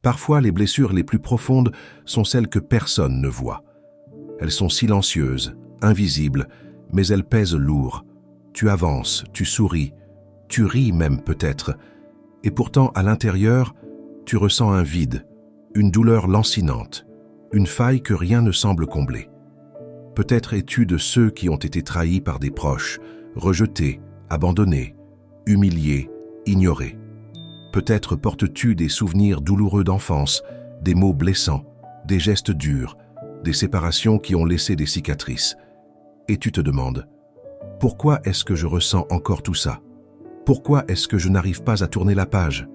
Parfois, les blessures les plus profondes sont celles que personne ne voit. Elles sont silencieuses, invisibles, mais elles pèsent lourd. Tu avances, tu souris, tu ris même peut-être, et pourtant à l'intérieur, tu ressens un vide, une douleur lancinante, une faille que rien ne semble combler. Peut-être es-tu de ceux qui ont été trahis par des proches, rejetés, abandonnés, humiliés, ignorés. Peut-être portes-tu des souvenirs douloureux d'enfance, des mots blessants, des gestes durs, des séparations qui ont laissé des cicatrices. Et tu te demandes, pourquoi est-ce que je ressens encore tout ça? Pourquoi est-ce que je n'arrive pas à tourner la page?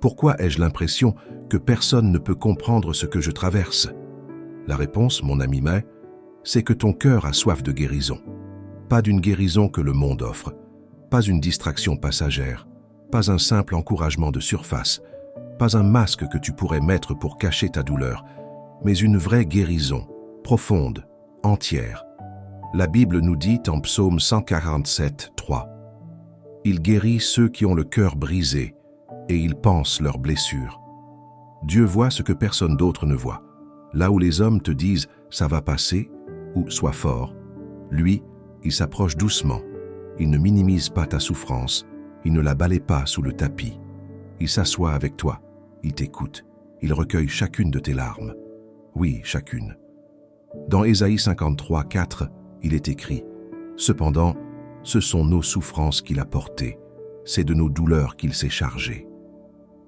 Pourquoi ai-je l'impression que personne ne peut comprendre ce que je traverse? La réponse, mon ami May, c'est que ton cœur a soif de guérison. Pas d'une guérison que le monde offre, pas une distraction passagère, pas un simple encouragement de surface, pas un masque que tu pourrais mettre pour cacher ta douleur, mais une vraie guérison, profonde, entière. La Bible nous dit en Psaume 147, 3, « Il guérit ceux qui ont le cœur brisé et il pense leurs blessures. » Dieu voit ce que personne d'autre ne voit. Là où les hommes te disent « ça va passer » ou « sois fort », lui, il s'approche doucement. Il ne minimise pas ta souffrance, il ne la balaie pas sous le tapis. Il s'assoit avec toi, il t'écoute, il recueille chacune de tes larmes. Oui, chacune. Dans Ésaïe 53, 4, il est écrit « Cependant, ce sont nos souffrances qu'il a portées, c'est de nos douleurs qu'il s'est chargé. »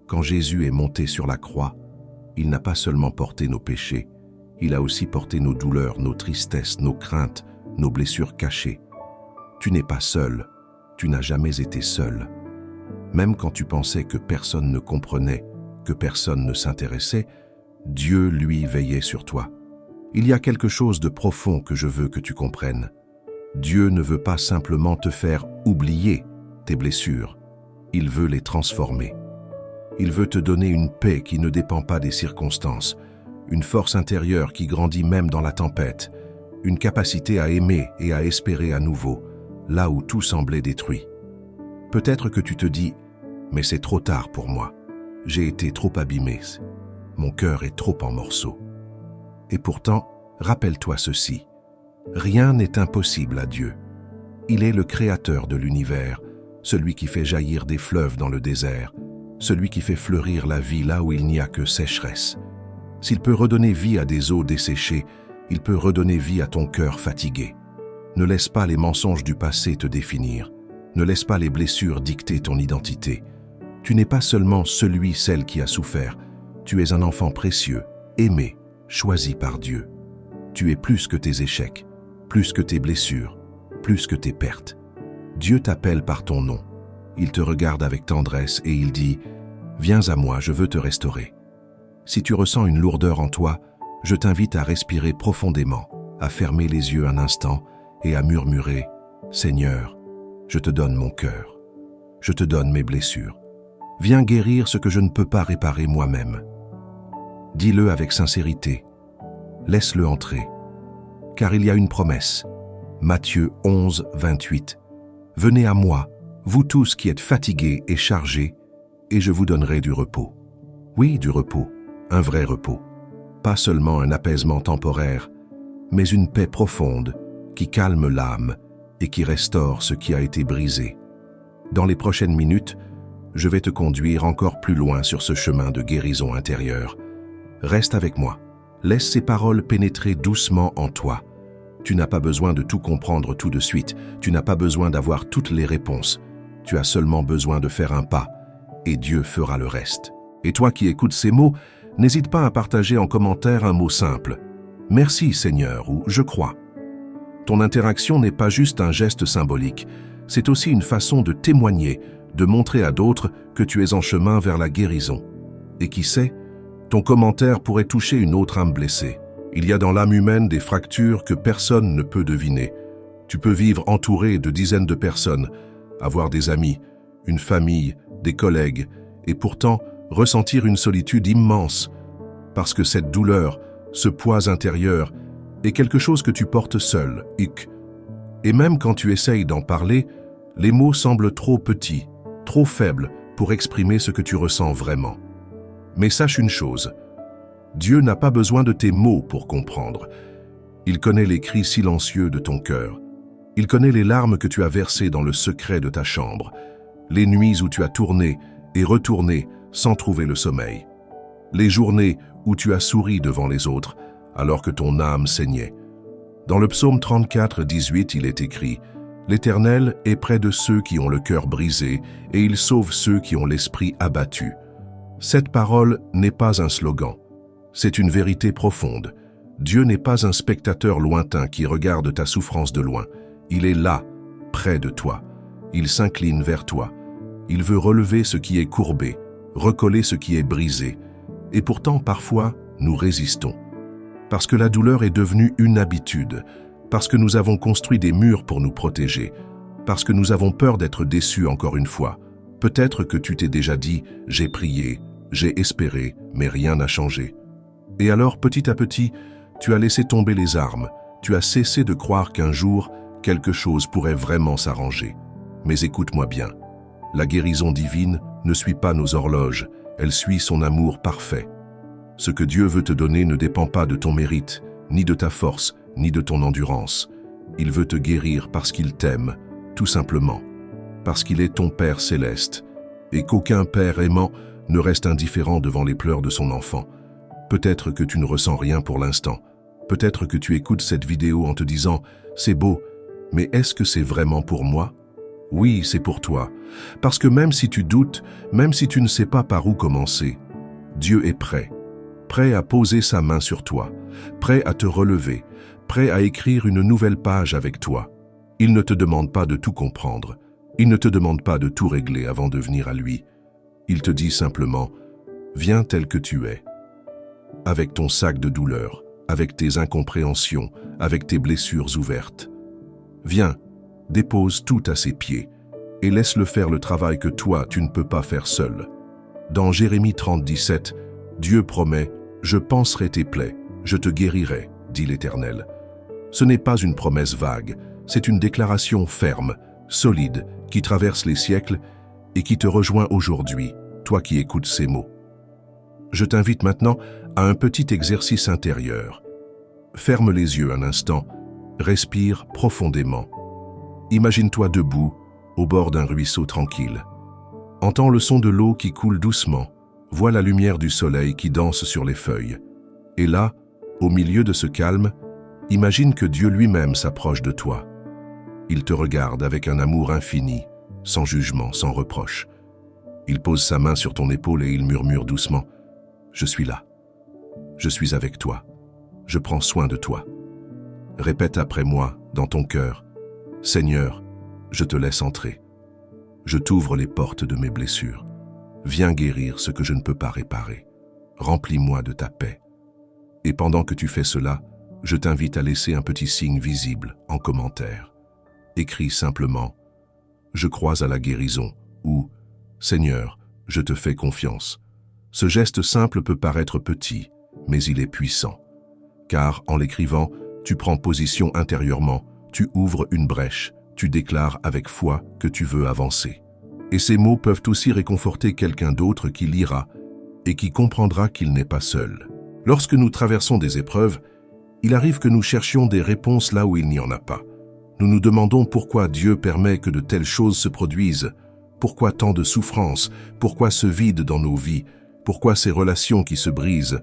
Quand Jésus est monté sur la croix, il n'a pas seulement porté nos péchés, il a aussi porté nos douleurs, nos tristesses, nos craintes, nos blessures cachées. Tu n'es pas seul, tu n'as jamais été seul. Même quand tu pensais que personne ne comprenait, que personne ne s'intéressait, Dieu, lui, veillait sur toi. Il y a quelque chose de profond que je veux que tu comprennes. Dieu ne veut pas simplement te faire oublier tes blessures, il veut les transformer. Il veut te donner une paix qui ne dépend pas des circonstances, une force intérieure qui grandit même dans la tempête, une capacité à aimer et à espérer à nouveau, là où tout semblait détruit. Peut-être que tu te dis « mais c'est trop tard pour moi, j'ai été trop abîmé, mon cœur est trop en morceaux ». Et pourtant, rappelle-toi ceci, rien n'est impossible à Dieu. Il est le créateur de l'univers, celui qui fait jaillir des fleuves dans le désert, celui qui fait fleurir la vie là où il n'y a que sécheresse. S'il peut redonner vie à des eaux desséchées, il peut redonner vie à ton cœur fatigué. Ne laisse pas les mensonges du passé te définir. Ne laisse pas les blessures dicter ton identité. Tu n'es pas seulement celui, celle qui a souffert. Tu es un enfant précieux, aimé, choisi par Dieu. Tu es plus que tes échecs, plus que tes blessures, plus que tes pertes. Dieu t'appelle par ton nom. Il te regarde avec tendresse et il dit « Viens à moi, je veux te restaurer ». Si tu ressens une lourdeur en toi, je t'invite à respirer profondément, à fermer les yeux un instant et à murmurer « Seigneur, je te donne mon cœur, je te donne mes blessures. Viens guérir ce que je ne peux pas réparer moi-même. » Dis-le avec sincérité, laisse-le entrer, car il y a une promesse. Matthieu 11, 28. « Venez à moi, vous tous qui êtes fatigués et chargés, et je vous donnerai du repos. » Oui, du repos, un vrai repos. Pas seulement un apaisement temporaire, mais une paix profonde qui calme l'âme et qui restaure ce qui a été brisé. Dans les prochaines minutes, je vais te conduire encore plus loin sur ce chemin de guérison intérieure. Reste avec moi. Laisse ces paroles pénétrer doucement en toi. Tu n'as pas besoin de tout comprendre tout de suite. Tu n'as pas besoin d'avoir toutes les réponses. Tu as seulement besoin de faire un pas, et Dieu fera le reste. Et toi qui écoutes ces mots, n'hésite pas à partager en commentaire un mot simple. « Merci Seigneur » ou « Je crois ». Ton interaction n'est pas juste un geste symbolique, c'est aussi une façon de témoigner, de montrer à d'autres que tu es en chemin vers la guérison. Et qui sait, ton commentaire pourrait toucher une autre âme blessée. Il y a dans l'âme humaine des fractures que personne ne peut deviner. Tu peux vivre entouré de dizaines de personnes, avoir des amis, une famille, des collègues, et pourtant ressentir une solitude immense, parce que cette douleur, ce poids intérieur, est quelque chose que tu portes seul, et même quand tu essayes d'en parler, les mots semblent trop petits, trop faibles pour exprimer ce que tu ressens vraiment. Mais sache une chose, Dieu n'a pas besoin de tes mots pour comprendre. Il connaît les cris silencieux de ton cœur. Il connaît les larmes que tu as versées dans le secret de ta chambre, les nuits où tu as tourné et retourné sans trouver le sommeil, les journées où tu as souri devant les autres alors que ton âme saignait. Dans le psaume 34, 18, il est écrit « L'Éternel est près de ceux qui ont le cœur brisé et il sauve ceux qui ont l'esprit abattu. » Cette parole n'est pas un slogan, c'est une vérité profonde. Dieu n'est pas un spectateur lointain qui regarde ta souffrance de loin. Il est là, près de toi. Il s'incline vers toi. Il veut relever ce qui est courbé, recoller ce qui est brisé. Et pourtant, parfois, nous résistons. Parce que la douleur est devenue une habitude, parce que nous avons construit des murs pour nous protéger, parce que nous avons peur d'être déçus encore une fois. Peut-être que tu t'es déjà dit « j'ai prié, j'ai espéré, mais rien n'a changé ». Et alors, petit à petit, tu as laissé tomber les armes, tu as cessé de croire qu'un jour, quelque chose pourrait vraiment s'arranger. Mais écoute-moi bien, la guérison divine ne suit pas nos horloges, elle suit son amour parfait. Ce que Dieu veut te donner ne dépend pas de ton mérite, ni de ta force, ni de ton endurance. Il veut te guérir parce qu'il t'aime, tout simplement, parce qu'il est ton Père céleste, et qu'aucun père aimant ne reste indifférent devant les pleurs de son enfant. Peut-être que tu ne ressens rien pour l'instant. Peut-être que tu écoutes cette vidéo en te disant « c'est beau, mais est-ce que c'est vraiment pour moi ?» Oui, c'est pour toi. Parce que même si tu doutes, même si tu ne sais pas par où commencer, Dieu est prêt. Prêt à poser sa main sur toi, prêt à te relever, prêt à écrire une nouvelle page avec toi. Il ne te demande pas de tout comprendre. Il ne te demande pas de tout régler avant de venir à lui. Il te dit simplement « viens tel que tu es ». Avec ton sac de douleur, avec tes incompréhensions, avec tes blessures ouvertes. Viens, dépose tout à ses pieds et laisse-le faire le travail que toi, tu ne peux pas faire seul. Dans Jérémie 30, 17, Dieu promet « Je panserai tes plaies, je te guérirai », dit l'Éternel. Ce n'est pas une promesse vague, c'est une déclaration ferme, solide, qui traverse les siècles et qui te rejoint aujourd'hui, toi qui écoutes ces mots. Je t'invite maintenant à un petit exercice intérieur. Ferme les yeux un instant, respire profondément. Imagine-toi debout, au bord d'un ruisseau tranquille. Entends le son de l'eau qui coule doucement, vois la lumière du soleil qui danse sur les feuilles. Et là, au milieu de ce calme, imagine que Dieu lui-même s'approche de toi. Il te regarde avec un amour infini, sans jugement, sans reproche. Il pose sa main sur ton épaule et il murmure doucement « Je suis là. Je suis avec toi. Je prends soin de toi. » Répète après moi, dans ton cœur « Seigneur, je te laisse entrer. Je t'ouvre les portes de mes blessures. Viens guérir ce que je ne peux pas réparer. Remplis-moi de ta paix. » Et pendant que tu fais cela, je t'invite à laisser un petit signe visible en commentaire. Écris simplement « Je crois à la guérison » ou « Seigneur, je te fais confiance ». Ce geste simple peut paraître petit, mais il est puissant. Car en l'écrivant, tu prends position intérieurement, tu ouvres une brèche, tu déclares avec foi que tu veux avancer. Et ces mots peuvent aussi réconforter quelqu'un d'autre qui lira et qui comprendra qu'il n'est pas seul. Lorsque nous traversons des épreuves, il arrive que nous cherchions des réponses là où il n'y en a pas. Nous nous demandons pourquoi Dieu permet que de telles choses se produisent, pourquoi tant de souffrances, pourquoi ce vide dans nos vies, pourquoi ces relations qui se brisent,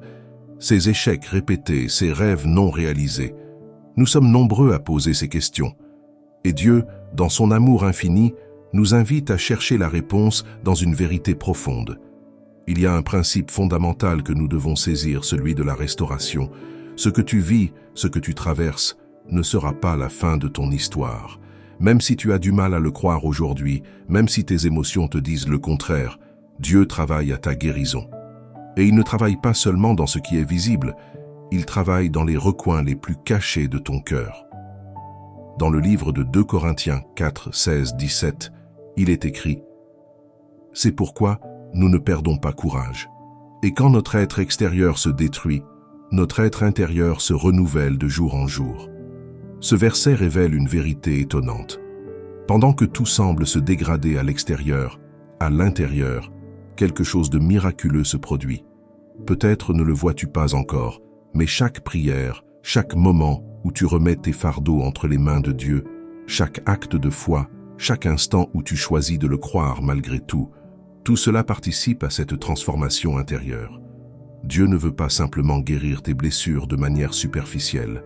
ces échecs répétés, ces rêves non réalisés. Nous sommes nombreux à poser ces questions. Et Dieu, dans son amour infini, nous invite à chercher la réponse dans une vérité profonde. Il y a un principe fondamental que nous devons saisir, celui de la restauration. Ce que tu vis, ce que tu traverses, ne sera pas la fin de ton histoire. Même si tu as du mal à le croire aujourd'hui, même si tes émotions te disent le contraire, Dieu travaille à ta guérison. Et il ne travaille pas seulement dans ce qui est visible, il travaille dans les recoins les plus cachés de ton cœur. Dans le livre de 2 Corinthiens 4, 16, 17, il est écrit « C'est pourquoi nous ne perdons pas courage. Et quand notre être extérieur se détruit, notre être intérieur se renouvelle de jour en jour. » Ce verset révèle une vérité étonnante. Pendant que tout semble se dégrader à l'extérieur, à l'intérieur, quelque chose de miraculeux se produit. Peut-être ne le vois-tu pas encore, mais chaque prière, chaque moment où tu remets tes fardeaux entre les mains de Dieu, chaque acte de foi, chaque instant où tu choisis de le croire malgré tout cela participe à cette transformation intérieure. Dieu ne veut pas simplement guérir tes blessures de manière superficielle.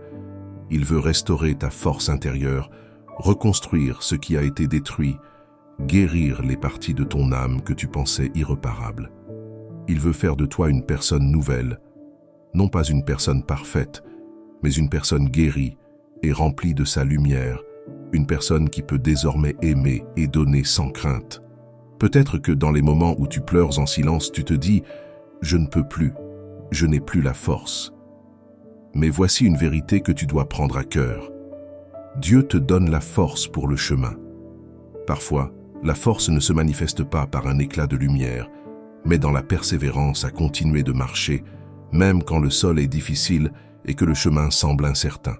Il veut restaurer ta force intérieure, reconstruire ce qui a été détruit, guérir les parties de ton âme que tu pensais irréparables. Il veut faire de toi une personne nouvelle, non pas une personne parfaite, mais une personne guérie et remplie de sa lumière, une personne qui peut désormais aimer et donner sans crainte. Peut-être que dans les moments où tu pleures en silence, tu te dis « Je ne peux plus, je n'ai plus la force ». Mais voici une vérité que tu dois prendre à cœur. Dieu te donne la force pour le chemin. Parfois, la force ne se manifeste pas par un éclat de lumière, mais dans la persévérance à continuer de marcher, même quand le sol est difficile et que le chemin semble incertain.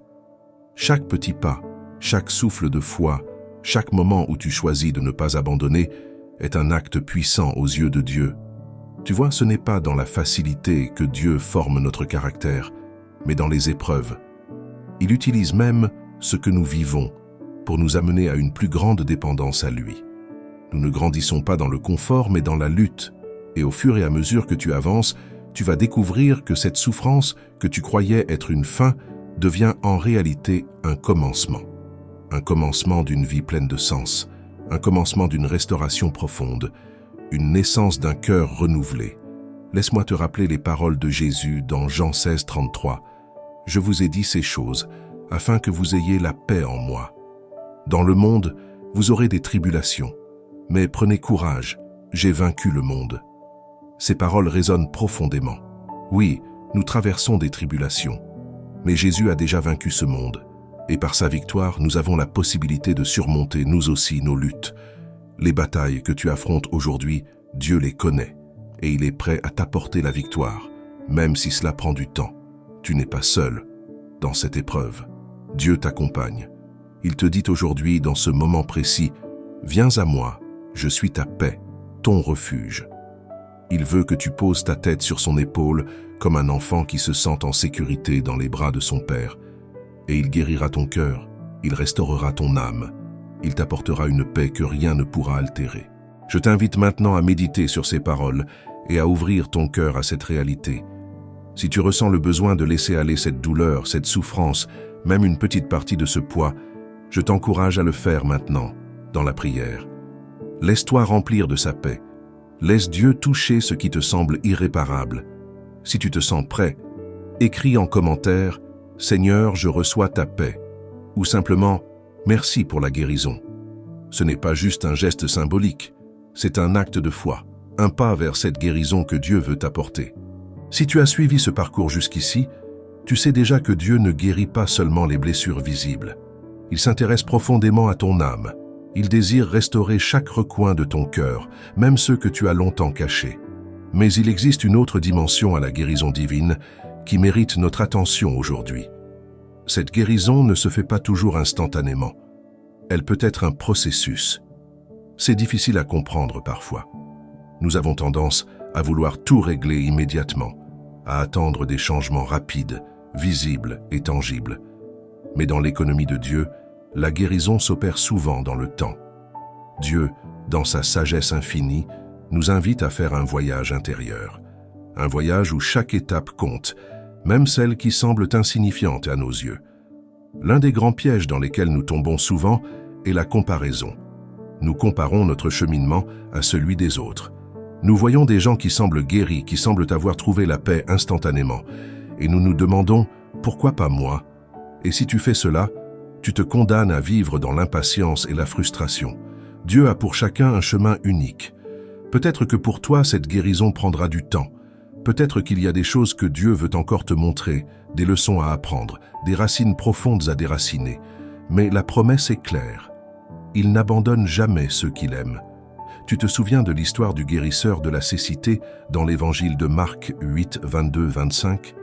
Chaque petit pas, chaque souffle de foi, chaque moment où tu choisis de ne pas abandonner est un acte puissant aux yeux de Dieu. Tu vois, ce n'est pas dans la facilité que Dieu forme notre caractère, mais dans les épreuves. Il utilise même ce que nous vivons pour nous amener à une plus grande dépendance à lui. Nous ne grandissons pas dans le confort, mais dans la lutte. Et au fur et à mesure que tu avances, tu vas découvrir que cette souffrance que tu croyais être une fin devient en réalité un commencement. Un commencement d'une vie pleine de sens, un commencement d'une restauration profonde, une naissance d'un cœur renouvelé. Laisse-moi te rappeler les paroles de Jésus dans Jean 16, 33. « Je vous ai dit ces choses, afin que vous ayez la paix en moi. Dans le monde, vous aurez des tribulations, mais prenez courage, j'ai vaincu le monde. » Ces paroles résonnent profondément. Oui, nous traversons des tribulations, mais Jésus a déjà vaincu ce monde. Et par sa victoire, nous avons la possibilité de surmonter nous aussi nos luttes. Les batailles que tu affrontes aujourd'hui, Dieu les connaît et il est prêt à t'apporter la victoire, même si cela prend du temps. Tu n'es pas seul dans cette épreuve. Dieu t'accompagne. Il te dit aujourd'hui, dans ce moment précis, « Viens à moi, je suis ta paix, ton refuge. » Il veut que tu poses ta tête sur son épaule comme un enfant qui se sent en sécurité dans les bras de son Père. Et il guérira ton cœur, il restaurera ton âme, il t'apportera une paix que rien ne pourra altérer. Je t'invite maintenant à méditer sur ces paroles et à ouvrir ton cœur à cette réalité. Si tu ressens le besoin de laisser aller cette douleur, cette souffrance, même une petite partie de ce poids, je t'encourage à le faire maintenant, dans la prière. Laisse-toi remplir de sa paix. Laisse Dieu toucher ce qui te semble irréparable. Si tu te sens prêt, écris en commentaire « Seigneur, je reçois ta paix » ou simplement « Merci pour la guérison ». Ce n'est pas juste un geste symbolique, c'est un acte de foi, un pas vers cette guérison que Dieu veut t'apporter. Si tu as suivi ce parcours jusqu'ici, tu sais déjà que Dieu ne guérit pas seulement les blessures visibles. Il s'intéresse profondément à ton âme. Il désire restaurer chaque recoin de ton cœur, même ceux que tu as longtemps cachés. Mais il existe une autre dimension à la guérison divine qui mérite notre attention aujourd'hui. Cette guérison ne se fait pas toujours instantanément. Elle peut être un processus. C'est difficile à comprendre parfois. Nous avons tendance à vouloir tout régler immédiatement, à attendre des changements rapides, visibles et tangibles. Mais dans l'économie de Dieu, la guérison s'opère souvent dans le temps. Dieu, dans sa sagesse infinie, nous invite à faire un voyage intérieur. Un voyage où chaque étape compte, même celles qui semblent insignifiantes à nos yeux. L'un des grands pièges dans lesquels nous tombons souvent est la comparaison. Nous comparons notre cheminement à celui des autres. Nous voyons des gens qui semblent guéris, qui semblent avoir trouvé la paix instantanément, et nous nous demandons « Pourquoi pas moi ?» Et si tu fais cela, tu te condamnes à vivre dans l'impatience et la frustration. Dieu a pour chacun un chemin unique. Peut-être que pour toi, cette guérison prendra du temps. Peut-être qu'il y a des choses que Dieu veut encore te montrer, des leçons à apprendre, des racines profondes à déraciner. Mais la promesse est claire. Il n'abandonne jamais ceux qu'il aime. Tu te souviens de l'histoire du guérisseur de la cécité dans l'évangile de Marc 8, 22-25 ?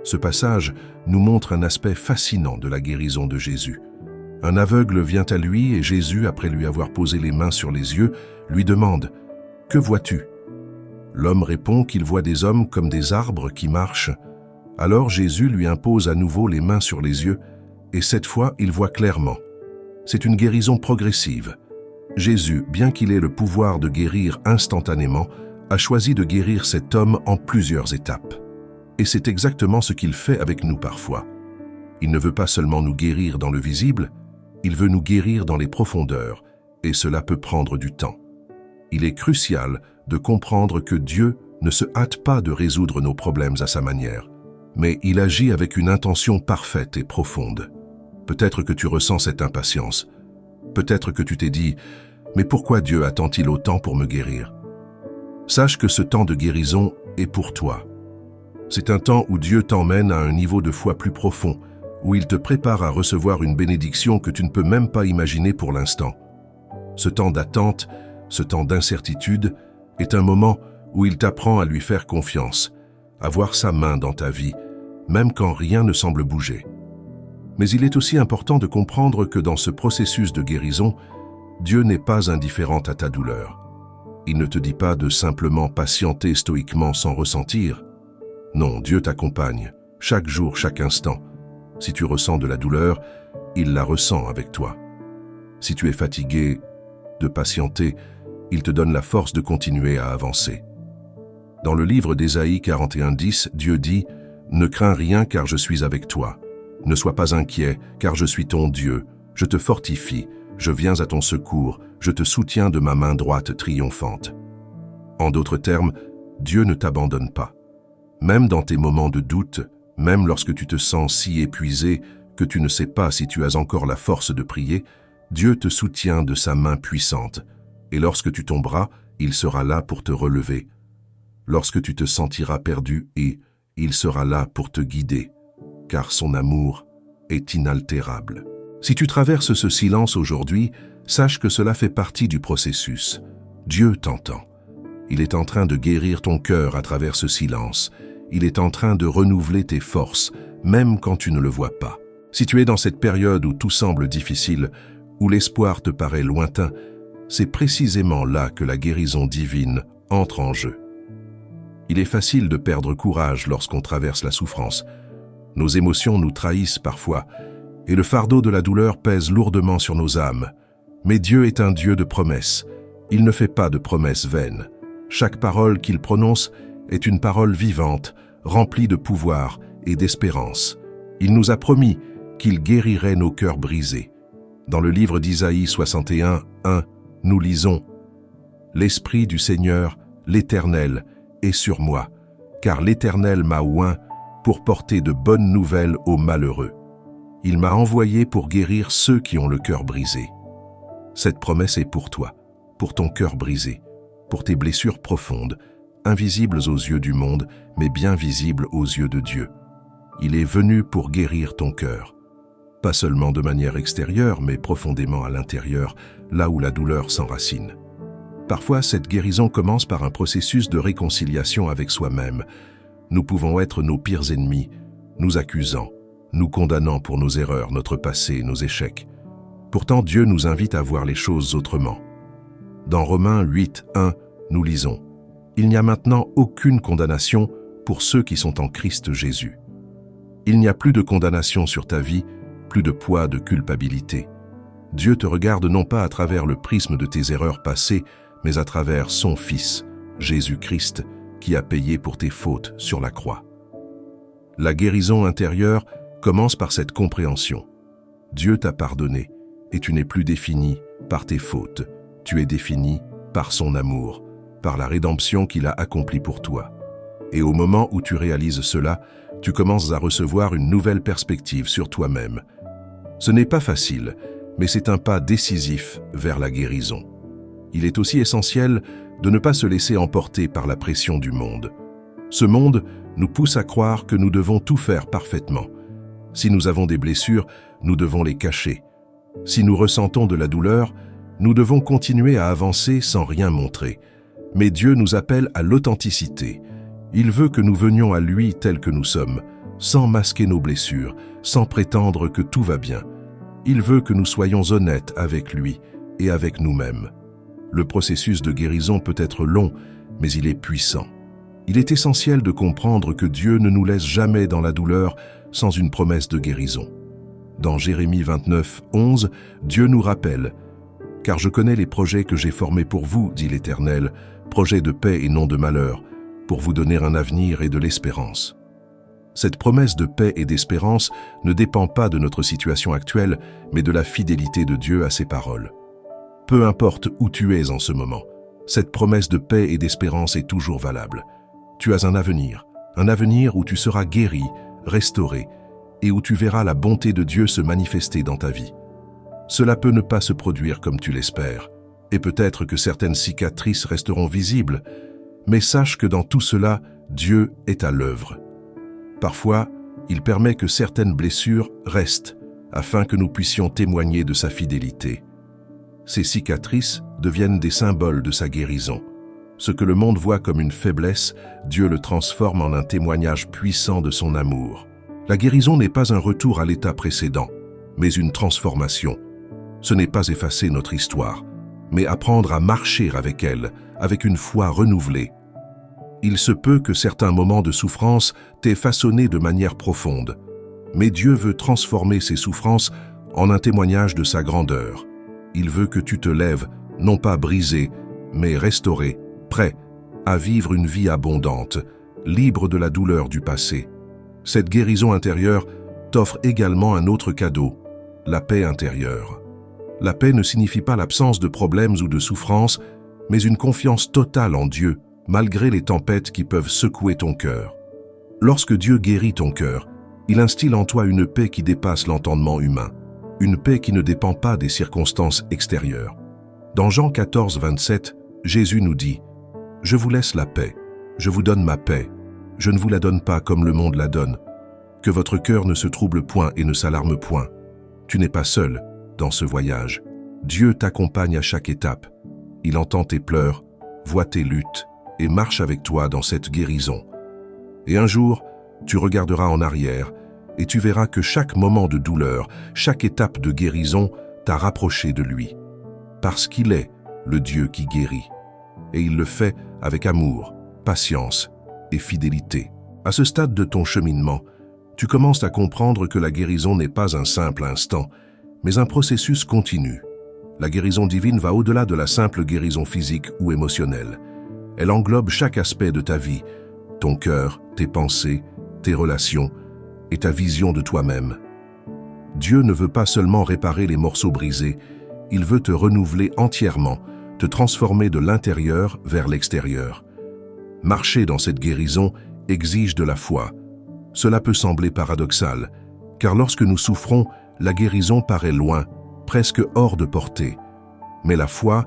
Ce passage nous montre un aspect fascinant de la guérison de Jésus. Un aveugle vient à lui et Jésus, après lui avoir posé les mains sur les yeux, lui demande « Que vois-tu » L'homme répond qu'il voit des hommes comme des arbres qui marchent. Alors Jésus lui impose à nouveau les mains sur les yeux, et cette fois il voit clairement. C'est une guérison progressive. Jésus, bien qu'il ait le pouvoir de guérir instantanément, a choisi de guérir cet homme en plusieurs étapes. Et c'est exactement ce qu'il fait avec nous parfois. Il ne veut pas seulement nous guérir dans le visible, il veut nous guérir dans les profondeurs, et cela peut prendre du temps. Il est crucial de comprendre que Dieu ne se hâte pas de résoudre nos problèmes à sa manière, mais il agit avec une intention parfaite et profonde. Peut-être que tu ressens cette impatience. Peut-être que tu t'es dit « Mais pourquoi Dieu attend-il autant pour me guérir ?» Sache que ce temps de guérison est pour toi. C'est un temps où Dieu t'emmène à un niveau de foi plus profond, où il te prépare à recevoir une bénédiction que tu ne peux même pas imaginer pour l'instant. Ce temps d'attente, ce temps d'incertitude, est un moment où il t'apprend à lui faire confiance, à voir sa main dans ta vie, même quand rien ne semble bouger. Mais il est aussi important de comprendre que dans ce processus de guérison, Dieu n'est pas indifférent à ta douleur. Il ne te dit pas de simplement patienter stoïquement sans ressentir. Non, Dieu t'accompagne, chaque jour, chaque instant. Si tu ressens de la douleur, il la ressent avec toi. Si tu es fatigué de patienter, il te donne la force de continuer à avancer. Dans le livre d'Ésaïe 41:10, Dieu dit « Ne crains rien car je suis avec toi. Ne sois pas inquiet car je suis ton Dieu. Je te fortifie, je viens à ton secours, je te soutiens de ma main droite triomphante. » En d'autres termes, Dieu ne t'abandonne pas. Même dans tes moments de doute, même lorsque tu te sens si épuisé que tu ne sais pas si tu as encore la force de prier, Dieu te soutient de sa main puissante. Et lorsque tu tomberas, il sera là pour te relever. Lorsque tu te sentiras perdu, il sera là pour te guider, car son amour est inaltérable. Si tu traverses ce silence aujourd'hui, sache que cela fait partie du processus. Dieu t'entend. Il est en train de guérir ton cœur à travers ce silence. Il est en train de renouveler tes forces, même quand tu ne le vois pas. Si tu es dans cette période où tout semble difficile, où l'espoir te paraît lointain, c'est précisément là que la guérison divine entre en jeu. Il est facile de perdre courage lorsqu'on traverse la souffrance. Nos émotions nous trahissent parfois, et le fardeau de la douleur pèse lourdement sur nos âmes. Mais Dieu est un Dieu de promesses. Il ne fait pas de promesses vaines. Chaque parole qu'il prononce est une parole vivante, remplie de pouvoir et d'espérance. Il nous a promis qu'il guérirait nos cœurs brisés. Dans le livre d'Isaïe 61:1, nous lisons « L'Esprit du Seigneur, l'Éternel, est sur moi, car l'Éternel m'a oint pour porter de bonnes nouvelles aux malheureux. Il m'a envoyé pour guérir ceux qui ont le cœur brisé. » Cette promesse est pour toi, pour ton cœur brisé, pour tes blessures profondes, invisibles aux yeux du monde, mais bien visibles aux yeux de Dieu. Il est venu pour guérir ton cœur. Pas seulement de manière extérieure, mais profondément à l'intérieur, là où la douleur s'enracine. Parfois, cette guérison commence par un processus de réconciliation avec soi-même. Nous pouvons être nos pires ennemis, nous accusant, nous condamnant pour nos erreurs, notre passé, nos échecs. Pourtant, Dieu nous invite à voir les choses autrement. Dans Romains 8:1, nous lisons « Il n'y a maintenant aucune condamnation pour ceux qui sont en Christ Jésus. Il n'y a plus de condamnation sur ta vie, plus de poids de culpabilité. Dieu te regarde non pas à travers le prisme de tes erreurs passées, mais à travers son Fils, Jésus-Christ, qui a payé pour tes fautes sur la croix. » La guérison intérieure commence par cette compréhension. Dieu t'a pardonné et tu n'es plus défini par tes fautes. Tu es défini par son amour, par la rédemption qu'il a accomplie pour toi. Et au moment où tu réalises cela, tu commences à recevoir une nouvelle perspective sur toi-même. Ce n'est pas facile, mais c'est un pas décisif vers la guérison. Il est aussi essentiel de ne pas se laisser emporter par la pression du monde. Ce monde nous pousse à croire que nous devons tout faire parfaitement. Si nous avons des blessures, nous devons les cacher. Si nous ressentons de la douleur, nous devons continuer à avancer sans rien montrer. Mais Dieu nous appelle à l'authenticité. Il veut que nous venions à lui tels que nous sommes, sans masquer nos blessures, sans prétendre que tout va bien. Il veut que nous soyons honnêtes avec lui et avec nous-mêmes. Le processus de guérison peut être long, mais il est puissant. Il est essentiel de comprendre que Dieu ne nous laisse jamais dans la douleur sans une promesse de guérison. Dans Jérémie 29, 11, Dieu nous rappelle « Car je connais les projets que j'ai formés pour vous, dit l'Éternel, projets de paix et non de malheur, pour vous donner un avenir et de l'espérance. » Cette promesse de paix et d'espérance ne dépend pas de notre situation actuelle, mais de la fidélité de Dieu à ses paroles. Peu importe où tu es en ce moment, cette promesse de paix et d'espérance est toujours valable. Tu as un avenir où tu seras guéri, restauré, et où tu verras la bonté de Dieu se manifester dans ta vie. Cela peut ne pas se produire comme tu l'espères, et peut-être que certaines cicatrices resteront visibles, mais sache que dans tout cela, Dieu est à l'œuvre. Parfois, il permet que certaines blessures restent, afin que nous puissions témoigner de sa fidélité. Ces cicatrices deviennent des symboles de sa guérison. Ce que le monde voit comme une faiblesse, Dieu le transforme en un témoignage puissant de son amour. La guérison n'est pas un retour à l'état précédent, mais une transformation. Ce n'est pas effacer notre histoire, mais apprendre à marcher avec elle, avec une foi renouvelée. Il se peut que certains moments de souffrance t'aient façonné de manière profonde, mais Dieu veut transformer ces souffrances en un témoignage de sa grandeur. Il veut que tu te lèves, non pas brisé, mais restauré, prêt à vivre une vie abondante, libre de la douleur du passé. Cette guérison intérieure t'offre également un autre cadeau, la paix intérieure. La paix ne signifie pas l'absence de problèmes ou de souffrances, mais une confiance totale en Dieu, malgré les tempêtes qui peuvent secouer ton cœur. Lorsque Dieu guérit ton cœur, il instille en toi une paix qui dépasse l'entendement humain, une paix qui ne dépend pas des circonstances extérieures. Dans Jean 14, 27, Jésus nous dit « Je vous laisse la paix, je vous donne ma paix, je ne vous la donne pas comme le monde la donne. Que votre cœur ne se trouble point et ne s'alarme point. Tu n'es pas seul dans ce voyage. Dieu t'accompagne à chaque étape. Il entend tes pleurs, voit tes luttes et marche avec toi dans cette guérison. Et un jour, tu regarderas en arrière et tu verras que chaque moment de douleur, chaque étape de guérison t'a rapproché de lui. Parce qu'il est le Dieu qui guérit. Et il le fait avec amour, patience et fidélité. À ce stade de ton cheminement, tu commences à comprendre que la guérison n'est pas un simple instant, mais un processus continu. La guérison divine va au-delà de la simple guérison physique ou émotionnelle. Elle englobe chaque aspect de ta vie, ton cœur, tes pensées, tes relations et ta vision de toi-même. Dieu ne veut pas seulement réparer les morceaux brisés, il veut te renouveler entièrement, te transformer de l'intérieur vers l'extérieur. Marcher dans cette guérison exige de la foi. Cela peut sembler paradoxal, car lorsque nous souffrons, la guérison paraît loin, presque hors de portée. Mais la foi,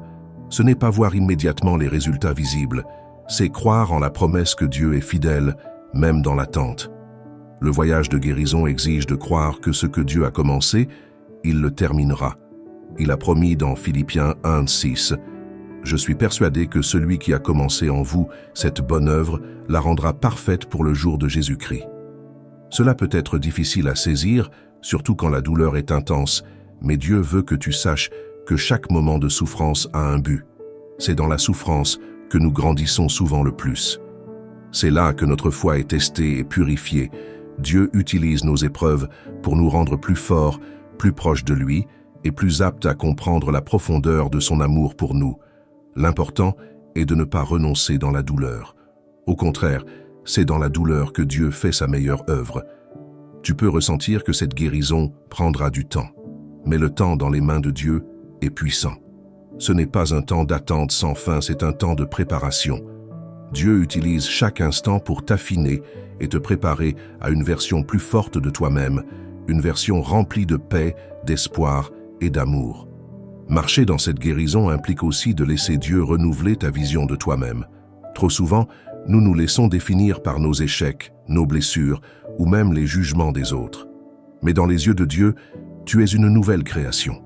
ce n'est pas voir immédiatement les résultats visibles, c'est croire en la promesse que Dieu est fidèle, même dans l'attente. Le voyage de guérison exige de croire que ce que Dieu a commencé, il le terminera. Il a promis dans Philippiens 1, 6, « Je suis persuadé que celui qui a commencé en vous cette bonne œuvre la rendra parfaite pour le jour de Jésus-Christ. » Cela peut être difficile à saisir, surtout quand la douleur est intense, mais Dieu veut que tu saches que chaque moment de souffrance a un but. C'est dans la souffrance que nous grandissons souvent le plus. C'est là que notre foi est testée et purifiée. Dieu utilise nos épreuves pour nous rendre plus forts, plus proches de lui et plus aptes à comprendre la profondeur de son amour pour nous. L'important est de ne pas renoncer dans la douleur. Au contraire, c'est dans la douleur que Dieu fait sa meilleure œuvre. Tu peux ressentir que cette guérison prendra du temps, mais le temps dans les mains de Dieu est puissant. Ce n'est pas un temps d'attente sans fin, c'est un temps de préparation. Dieu utilise chaque instant pour t'affiner et te préparer à une version plus forte de toi-même, une version remplie de paix, d'espoir et d'amour. Marcher dans cette guérison implique aussi de laisser Dieu renouveler ta vision de toi-même. Trop souvent, nous nous laissons définir par nos échecs, nos blessures ou même les jugements des autres. Mais dans les yeux de Dieu, tu es une nouvelle création.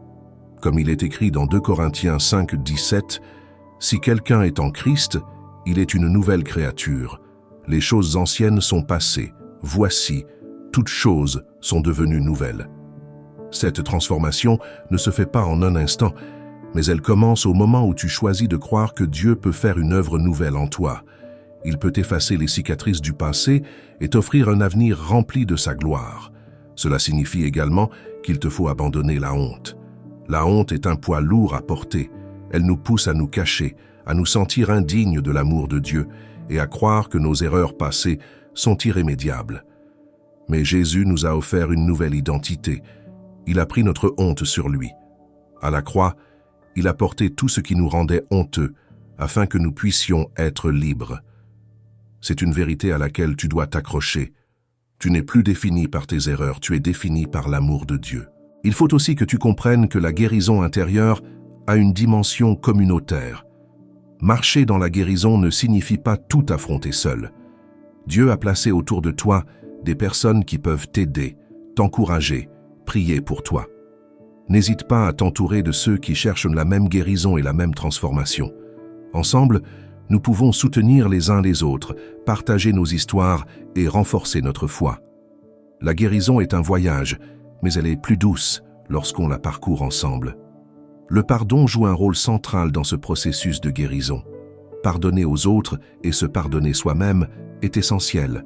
Comme il est écrit dans 2 Corinthiens 5, 17, « Si quelqu'un est en Christ, il est une nouvelle créature. Les choses anciennes sont passées. Voici, toutes choses sont devenues nouvelles. » Cette transformation ne se fait pas en un instant, mais elle commence au moment où tu choisis de croire que Dieu peut faire une œuvre nouvelle en toi. Il peut effacer les cicatrices du passé et t'offrir un avenir rempli de sa gloire. Cela signifie également qu'il te faut abandonner la honte. La honte est un poids lourd à porter. Elle nous pousse à nous cacher, à nous sentir indignes de l'amour de Dieu et à croire que nos erreurs passées sont irrémédiables. Mais Jésus nous a offert une nouvelle identité. Il a pris notre honte sur lui. À la croix, il a porté tout ce qui nous rendait honteux, afin que nous puissions être libres. C'est une vérité à laquelle tu dois t'accrocher. Tu n'es plus défini par tes erreurs, tu es défini par l'amour de Dieu. Il faut aussi que tu comprennes que la guérison intérieure a une dimension communautaire. Marcher dans la guérison ne signifie pas tout affronter seul. Dieu a placé autour de toi des personnes qui peuvent t'aider, t'encourager, prier pour toi. N'hésite pas à t'entourer de ceux qui cherchent la même guérison et la même transformation. Ensemble, nous pouvons soutenir les uns les autres, partager nos histoires et renforcer notre foi. La guérison est un voyage, mais elle est plus douce lorsqu'on la parcourt ensemble. Le pardon joue un rôle central dans ce processus de guérison. Pardonner aux autres et se pardonner soi-même est essentiel.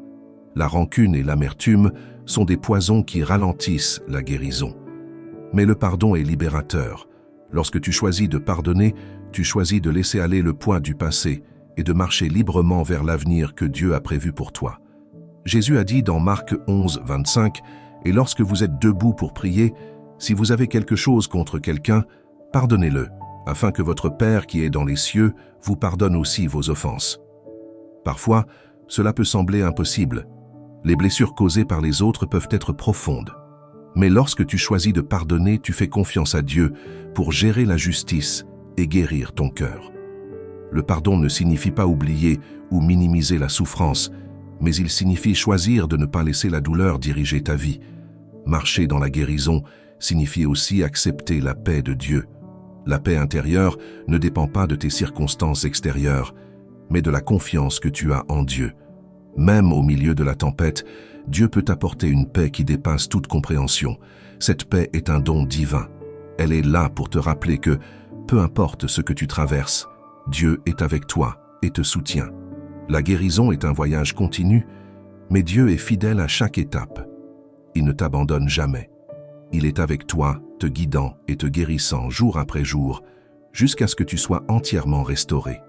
La rancune et l'amertume sont des poisons qui ralentissent la guérison. Mais le pardon est libérateur. Lorsque tu choisis de pardonner, tu choisis de laisser aller le poids du passé et de marcher librement vers l'avenir que Dieu a prévu pour toi. Jésus a dit dans Marc 11, 25, « Et lorsque vous êtes debout pour prier, si vous avez quelque chose contre quelqu'un, pardonnez-le, afin que votre Père qui est dans les cieux vous pardonne aussi vos offenses. » Parfois, cela peut sembler impossible. Les blessures causées par les autres peuvent être profondes. Mais lorsque tu choisis de pardonner, tu fais confiance à Dieu pour gérer la justice et guérir ton cœur. Le pardon ne signifie pas oublier ou minimiser la souffrance, mais il signifie choisir de ne pas laisser la douleur diriger ta vie. Marcher dans la guérison signifie aussi accepter la paix de Dieu. La paix intérieure ne dépend pas de tes circonstances extérieures, mais de la confiance que tu as en Dieu. Même au milieu de la tempête, Dieu peut t'apporter une paix qui dépasse toute compréhension. Cette paix est un don divin. Elle est là pour te rappeler que, peu importe ce que tu traverses, Dieu est avec toi et te soutient. La guérison est un voyage continu, mais Dieu est fidèle à chaque étape. Il ne t'abandonne jamais. Il est avec toi, te guidant et te guérissant jour après jour, jusqu'à ce que tu sois entièrement restauré.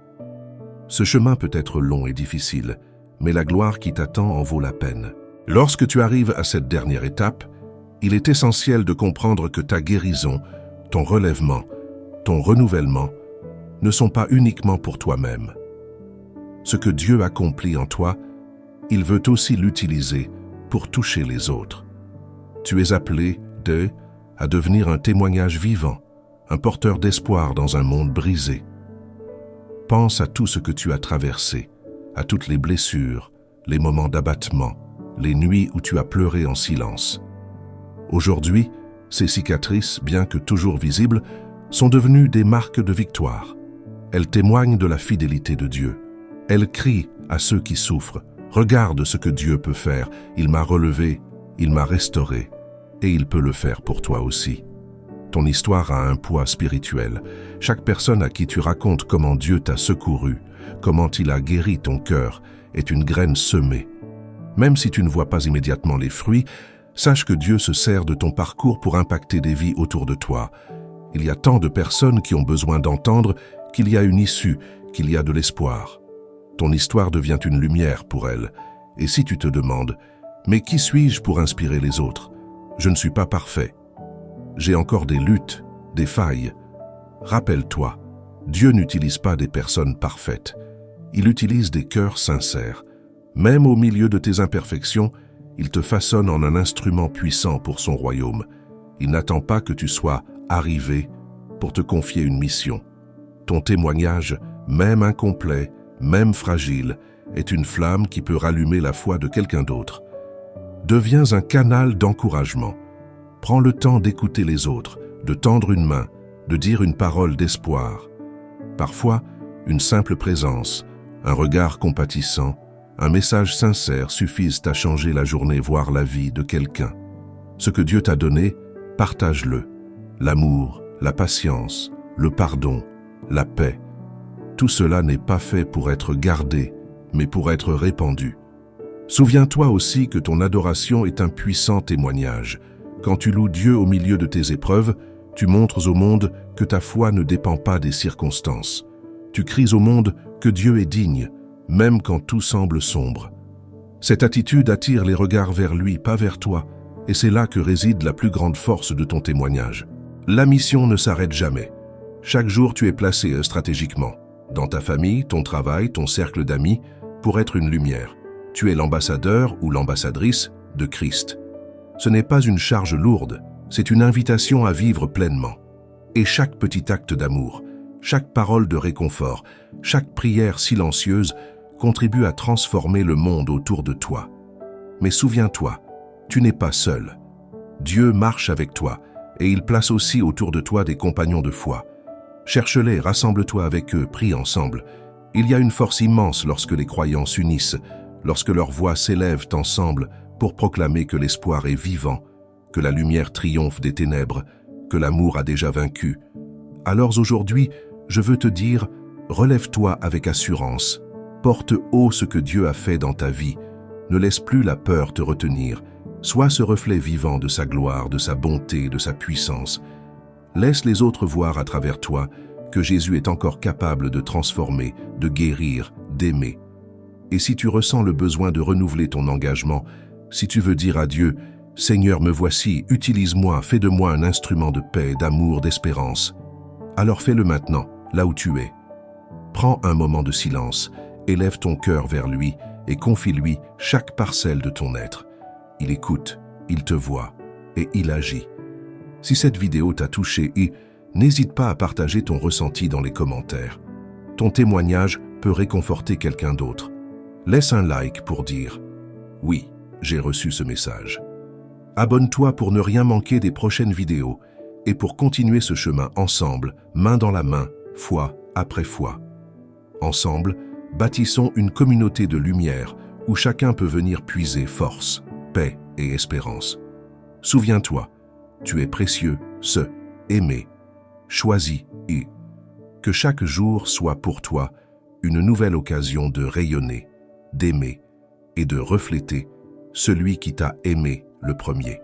Ce chemin peut être long et difficile, mais la gloire qui t'attend en vaut la peine. Lorsque tu arrives à cette dernière étape, il est essentiel de comprendre que ta guérison, ton relèvement, ton renouvellement ne sont pas uniquement pour toi-même. Ce que Dieu accomplit en toi, il veut aussi l'utiliser pour toucher les autres. Tu es appelé à devenir un témoignage vivant, un porteur d'espoir dans un monde brisé. Pense à tout ce que tu as traversé, à toutes les blessures, les moments d'abattement, les nuits où tu as pleuré en silence. Aujourd'hui, ces cicatrices, bien que toujours visibles, sont devenues des marques de victoire. Elles témoignent de la fidélité de Dieu. Elles crient à ceux qui souffrent, « Regarde ce que Dieu peut faire, il m'a relevé, il m'a restauré, et il peut le faire pour toi aussi. » Ton histoire a un poids spirituel. Chaque personne à qui tu racontes comment Dieu t'a secouru, comment il a guéri ton cœur, est une graine semée. Même si tu ne vois pas immédiatement les fruits, sache que Dieu se sert de ton parcours pour impacter des vies autour de toi. Il y a tant de personnes qui ont besoin d'entendre qu'il y a une issue, qu'il y a de l'espoir. Ton histoire devient une lumière pour elles. Et si tu te demandes, « Mais qui suis-je pour inspirer les autres ? Je ne suis pas parfait. J'ai encore des luttes, des failles. » Rappelle-toi, Dieu n'utilise pas des personnes parfaites. Il utilise des cœurs sincères. Même au milieu de tes imperfections, il te façonne en un instrument puissant pour son royaume. Il n'attend pas que tu sois arrivé pour te confier une mission. Ton témoignage, même incomplet, même fragile, est une flamme qui peut rallumer la foi de quelqu'un d'autre. Deviens un canal d'encouragement. Prends le temps d'écouter les autres, de tendre une main, de dire une parole d'espoir. Parfois, une simple présence, un regard compatissant, un message sincère suffisent à changer la journée, voire la vie de quelqu'un. Ce que Dieu t'a donné, partage-le. L'amour, la patience, le pardon, la paix. Tout cela n'est pas fait pour être gardé, mais pour être répandue. Souviens-toi aussi que ton adoration est un puissant témoignage. Quand tu loues Dieu au milieu de tes épreuves, tu montres au monde que ta foi ne dépend pas des circonstances. Tu cries au monde que Dieu est digne, même quand tout semble sombre. Cette attitude attire les regards vers lui, pas vers toi, et c'est là que réside la plus grande force de ton témoignage. La mission ne s'arrête jamais. Chaque jour, tu es placé stratégiquement, dans ta famille, ton travail, ton cercle d'amis, pour être une lumière. Tu es l'ambassadeur ou l'ambassadrice de Christ. Ce n'est pas une charge lourde, c'est une invitation à vivre pleinement. Et chaque petit acte d'amour, chaque parole de réconfort, chaque prière silencieuse contribue à transformer le monde autour de toi. Mais souviens-toi, tu n'es pas seul. Dieu marche avec toi et il place aussi autour de toi des compagnons de foi. Cherche-les, rassemble-toi avec eux, prie ensemble. Il y a une force immense lorsque les croyants s'unissent, lorsque leurs voix s'élèvent ensemble pour proclamer que l'espoir est vivant, que la lumière triomphe des ténèbres, que l'amour a déjà vaincu. Alors aujourd'hui, je veux te dire, relève-toi avec assurance, porte haut ce que Dieu a fait dans ta vie, ne laisse plus la peur te retenir, sois ce reflet vivant de sa gloire, de sa bonté, de sa puissance. Laisse les autres voir à travers toi que Jésus est encore capable de transformer, de guérir, d'aimer. Et si tu ressens le besoin de renouveler ton engagement, si tu veux dire à Dieu « Seigneur, me voici, utilise-moi, fais de moi un instrument de paix, d'amour, d'espérance », alors fais-le maintenant, là où tu es. Prends un moment de silence, élève ton cœur vers lui et confie-lui chaque parcelle de ton être. Il écoute, il te voit et il agit. Si cette vidéo t'a touché, n'hésite pas à partager ton ressenti dans les commentaires. Ton témoignage peut réconforter quelqu'un d'autre. Laisse un like pour dire « Oui, j'ai reçu ce message ». Abonne-toi pour ne rien manquer des prochaines vidéos et pour continuer ce chemin ensemble, main dans la main, foi après foi. Ensemble, bâtissons une communauté de lumière où chacun peut venir puiser force, paix et espérance. Souviens-toi, tu es précieux, aimé, choisi et que chaque jour soit pour toi une nouvelle occasion de rayonner, d'aimer et de refléter celui qui t'a aimé le premier.